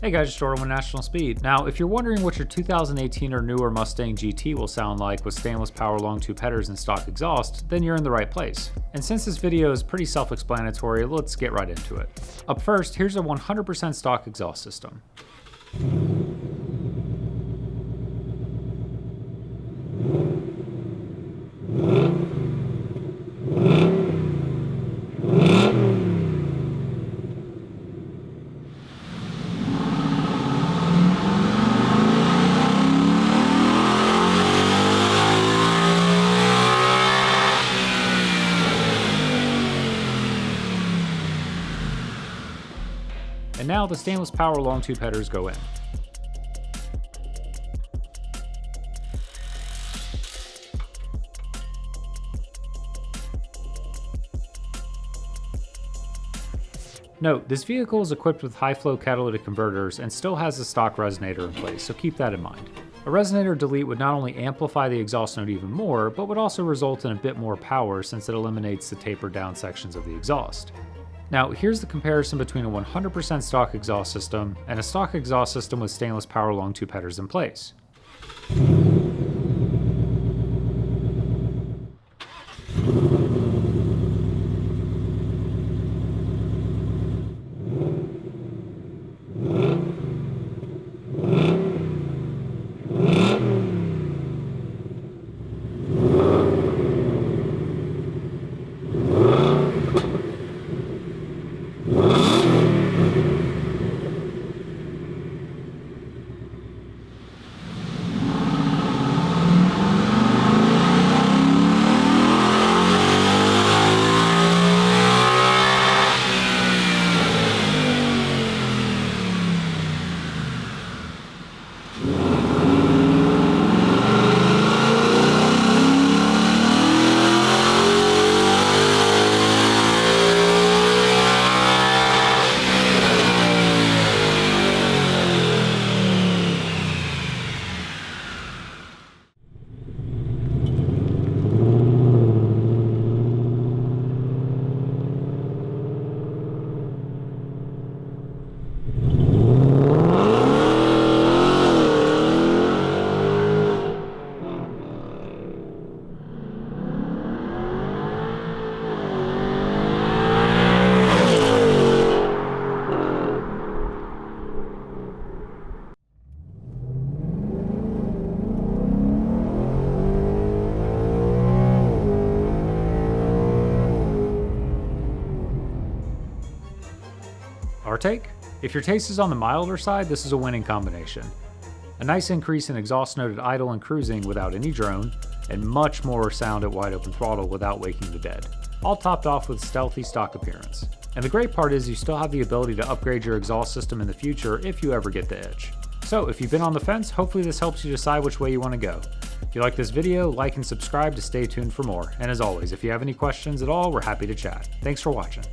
Hey guys, it's Jordan with National Speed. Now, if you're wondering what your 2018 or newer Mustang GT will sound like with stainless power long tube headers and stock exhaust, then you're in the right place. And since this video is pretty self-explanatory, let's get right into it. Up first, here's a 100% stock exhaust system. And now the stainless power long tube headers go in. Note, this vehicle is equipped with high flow catalytic converters and still has a stock resonator in place, so keep that in mind. A resonator delete would not only amplify the exhaust note even more, but would also result in a bit more power since it eliminates the tapered down sections of the exhaust. Now, here's the comparison between a 100% stock exhaust system and a stock exhaust system with stainless power long tube headers in place. Our take? If your taste is on the milder side, this is a winning combination. A nice increase in exhaust note at idle and cruising without any drone, and much more sound at wide open throttle without waking the dead. All topped off with stealthy stock appearance. And the great part is you still have the ability to upgrade your exhaust system in the future if you ever get the itch. So if you've been on the fence, hopefully this helps you decide which way you want to go. If you like this video, like and subscribe to stay tuned for more. And as always, if you have any questions at all, we're happy to chat. Thanks for watching.